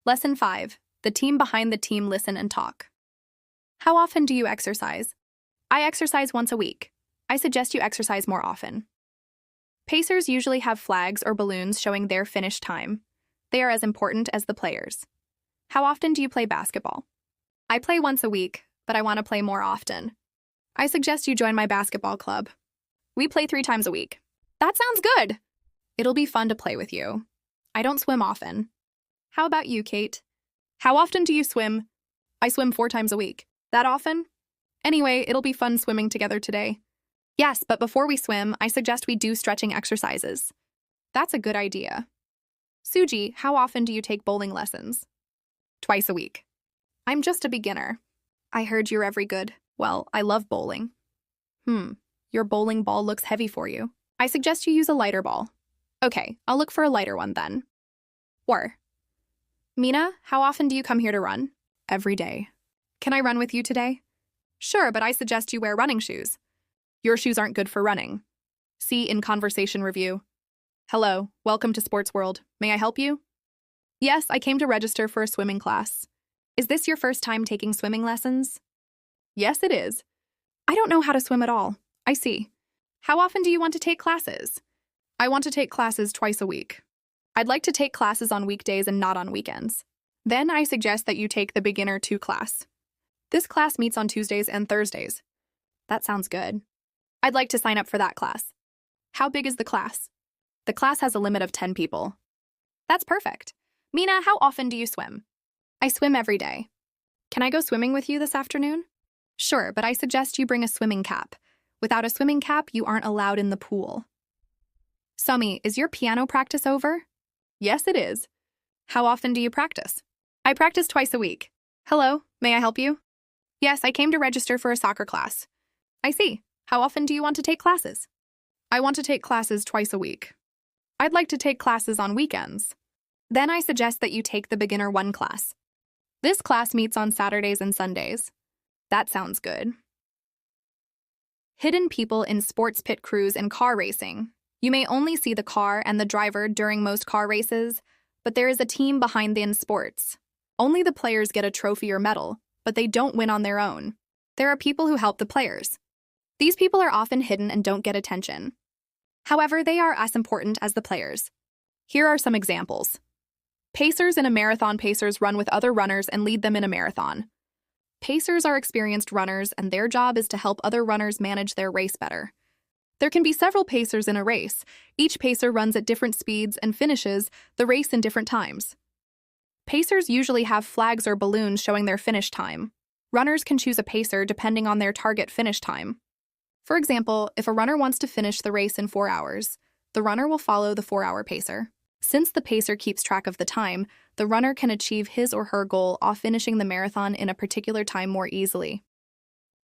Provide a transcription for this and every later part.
Lesson 5. The team behind the team listen and talk. How often do you exercise? I exercise once a week. I suggest you exercise more often. Pacers usually have flags or balloons showing their finish time. They are as important as the players. How often do you play basketball? I play once a week, but I want to play more often. I suggest you join my basketball club. We play 3 times a week. That sounds good! It'll be fun to play with you. I don't swim often. How about you, Kate? How often do you swim? I swim 4 times a week. That often? Anyway, it'll be fun swimming together today. Yes, but before we swim, I suggest we do stretching exercises. That's a good idea. Suji, how often do you take bowling lessons? Twice a week. I'm just a beginner. I heard you're very good. Well, I love bowling. Your bowling ball looks heavy for you. I suggest you use a lighter ball. Okay, I'll look for a lighter one then. Or, Mina, how often do you come here to run? Every day. Can I run with you today? Sure, but I suggest you wear running shoes. Your shoes aren't good for running. See in conversation review. Hello, welcome to Sports World. May I help you? Yes, I came to register for a swimming class. Is this your first time taking swimming lessons? Yes, it is. I don't know how to swim at all. I see. How often do you want to take classes? I want to take classes twice a week. I'd like to take classes on weekdays and not on weekends. Then I suggest that you take the Beginner 2 class. This class meets on Tuesdays and Thursdays. That sounds good. I'd like to sign up for that class. How big is the class? The class has a limit of 10 people. That's perfect. Mina, how often do you swim? I swim every day. Can I go swimming with you this afternoon? Sure, but I suggest you bring a swimming cap. Without a swimming cap, you aren't allowed in the pool. Sumi, is your piano practice over? Yes, it is. How often do you practice? I practice twice a week. Hello, may I help you? Yes, I came to register for a soccer class. I see. How often do you want to take classes? I want to take classes twice a week. I'd like to take classes on weekends. Then I suggest that you take the Beginner 1 class. This class meets on Saturdays and Sundays. That sounds good. Hidden people in sports pit crews and car racing. You may only see the car and the driver during most car races, but there is a team behind them in sports. Only the players get a trophy or medal, but they don't win on their own. There are people who help the players. These people are often hidden and don't get attention. However, they are as important as the players. Here are some examples. Pacers in a marathon. Pacers run with other runners and lead them in a marathon. Pacers are experienced runners, and their job is to help other runners manage their race better. There can be several pacers in a race. Each pacer runs at different speeds and finishes the race in different times. Pacers usually have flags or balloons showing their finish time. Runners can choose a pacer depending on their target finish time. For example, if a runner wants to finish the race in 4 hours, the runner will follow the 4-hour pacer. Since the pacer keeps track of the time, the runner can achieve his or her goal of finishing the marathon in a particular time more easily.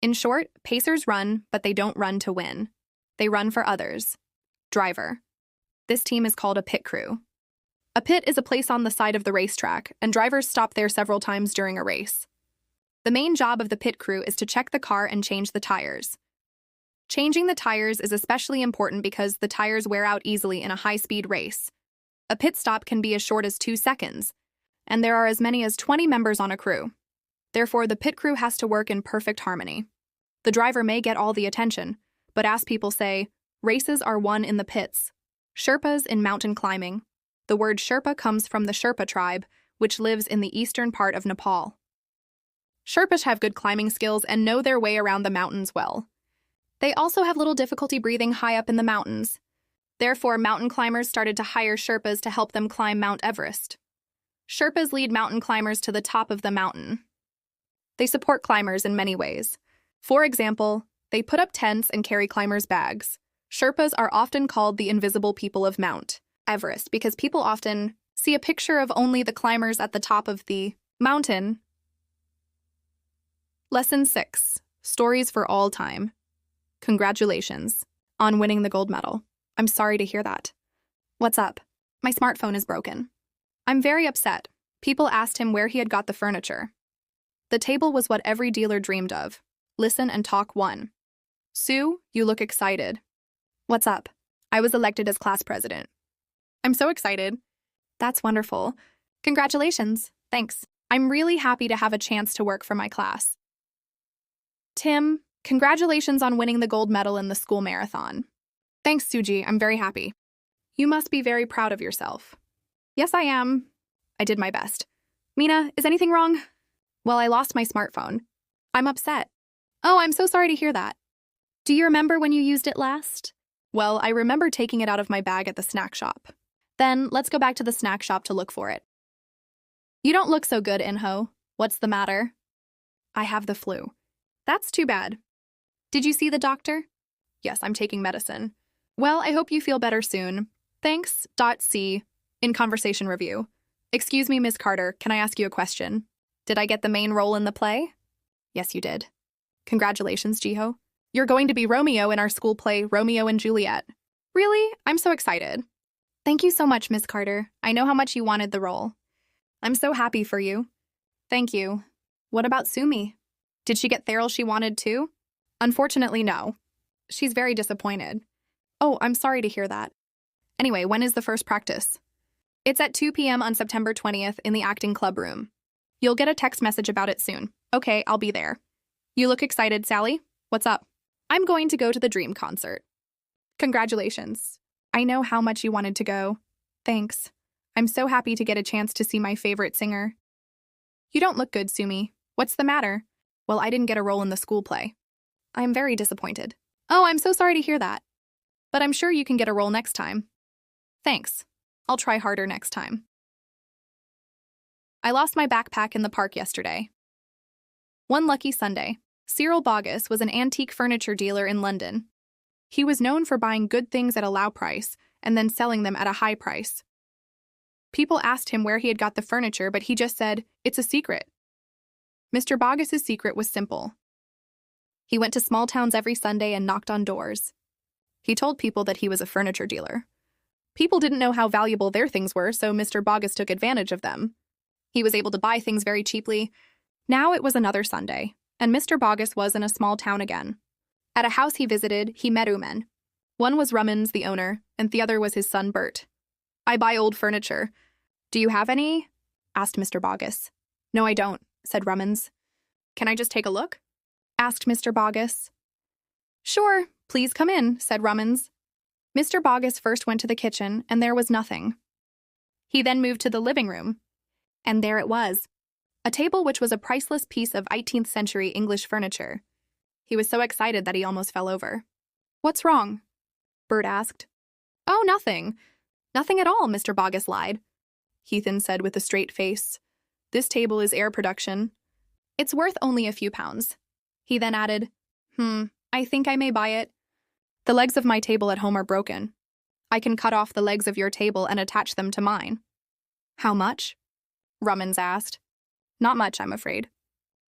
In short, pacers run, but they don't run to win. They run for others. Driver. This team is called a pit crew. A pit is a place on the side of the racetrack, and drivers stop there several times during a race. The main job of the pit crew is to check the car and change the tires. Changing the tires is especially important because the tires wear out easily in a high-speed race. A pit stop can be as short as 2 seconds, and there are as many as 20 members on a crew. Therefore, the pit crew has to work in perfect harmony. The driver may get all the attention, but as people say, races are won in the pits. Sherpas in mountain climbing. The word Sherpa comes from the Sherpa tribe, which lives in the eastern part of Nepal. Sherpas have good climbing skills and know their way around the mountains well. They also have little difficulty breathing high up in the mountains. Therefore, mountain climbers started to hire Sherpas to help them climb Mount Everest. Sherpas lead mountain climbers to the top of the mountain. They support climbers in many ways. For example, they put up tents and carry climbers' bags. Sherpas are often called the invisible people of Mount Everest because people often see a picture of only the climbers at the top of the mountain. Lesson 6. Stories for all time. Congratulations on winning the gold medal. I'm sorry to hear that. What's up? My smartphone is broken. I'm very upset. People asked him where he had got the furniture. The table was what every dealer dreamed of. Listen and talk 1. Sue, you look excited. What's up? I was elected as class president. I'm so excited. That's wonderful. Congratulations. Thanks. I'm really happy to have a chance to work for my class. Tim, congratulations on winning the gold medal in the school marathon. Thanks, Suji. I'm very happy. You must be very proud of yourself. Yes, I am. I did my best. Mina, is anything wrong? Well, I lost my smartphone. I'm upset. Oh, I'm so sorry to hear that. Do you remember when you used it last? Well, I remember taking it out of my bag at the snack shop. Then, let's go back to the snack shop to look for it. You don't look so good, Inho. What's the matter? I have the flu. That's too bad. Did you see the doctor? Yes, I'm taking medicine. Well, I hope you feel better soon. Thanks. C. In conversation review. Excuse me, Ms. Carter, can I ask you a question? Did I get the main role in the play? Yes, you did. Congratulations, Jiho. You're going to be Romeo in our school play, Romeo and Juliet. Really? I'm so excited. Thank you so much, Ms. Carter. I know how much you wanted the role. I'm so happy for you. Thank you. What about Sumi? Did she get the role she wanted too? Unfortunately, no. She's very disappointed. Oh, I'm sorry to hear that. Anyway, when is the first practice? It's at 2 p.m. on September 20th in the acting club room. You'll get a text message about it soon. Okay, I'll be there. You look excited, Sally. What's up? I'm going to go to the Dream concert. Congratulations. I know how much you wanted to go. Thanks. I'm so happy to get a chance to see my favorite singer. You don't look good, Sumi. What's the matter? Well, I didn't get a role in the school play. I'm very disappointed. Oh, I'm so sorry to hear that. But I'm sure you can get a role next time. Thanks. I'll try harder next time. I lost my backpack in the park yesterday. One lucky Sunday, Cyril Bogus was an antique furniture dealer in London. He was known for buying good things at a low price and then selling them at a high price. People asked him where he had got the furniture, but he just said, "It's a secret." Mr. Bogus's secret was simple. He went to small towns every Sunday and knocked on doors. He told people that he was a furniture dealer. People didn't know how valuable their things were, so Mr. Bogus took advantage of them. He was able to buy things very cheaply. Now it was another Sunday, and Mr. Bogus was in a small town again. At a house he visited, he met two men. One was Rummins, the owner, and the other was his son, Bert. "I buy old furniture. Do you have any?" asked Mr. Bogus. "No, I don't," said Rummins. "Can I just take a look?" asked Mr. Bogus. "Sure, please come in," said Rummins. Mr. Bogus first went to the kitchen, and there was nothing. He then moved to the living room, and there it was, a table which was a priceless piece of 18th century English furniture. He was so excited that he almost fell over. "What's wrong?" Bert asked. "Oh, nothing. Nothing at all," Mr. Bogus lied. Heathen said with a straight face. "This table is air production. It's worth only a few pounds." He then added, I think I may buy it. The legs of my table at home are broken. I can cut off the legs of your table and attach them to mine." "How much?" Rummins asked. "Not much, I'm afraid."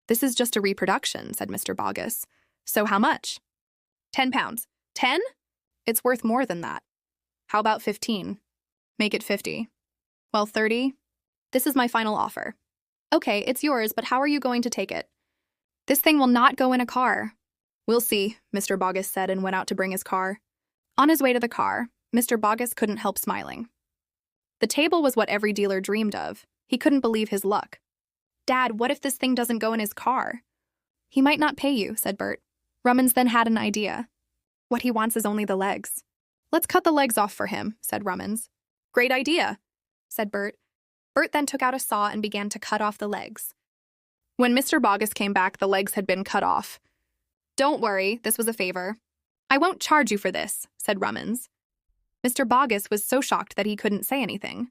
"This is just a reproduction," said Mr. Bogus. "So how much?" £10. 10? It's worth more than that. How about 15? Make it 50. Well, 30? This is my final offer. Okay, it's yours, but how are you going to take it? This thing will not go in a car. We'll see, Mr. Bogus said and went out to bring his car. On his way to the car, Mr. Bogus couldn't help smiling. The table was what every dealer dreamed of. He couldn't believe his luck. "Dad, what if this thing doesn't go in his car?" "He might not pay you," said Bert. Rummins then had an idea. "What he wants is only the legs." "Let's cut the legs off for him," said Rummins. "Great idea," said Bert. Bert then took out a saw and began to cut off the legs. When Mr. Bogus came back, the legs had been cut off. "Don't worry, this was a favor. I won't charge you for this," said Rummins. Mr. Bogus was so shocked that he couldn't say anything.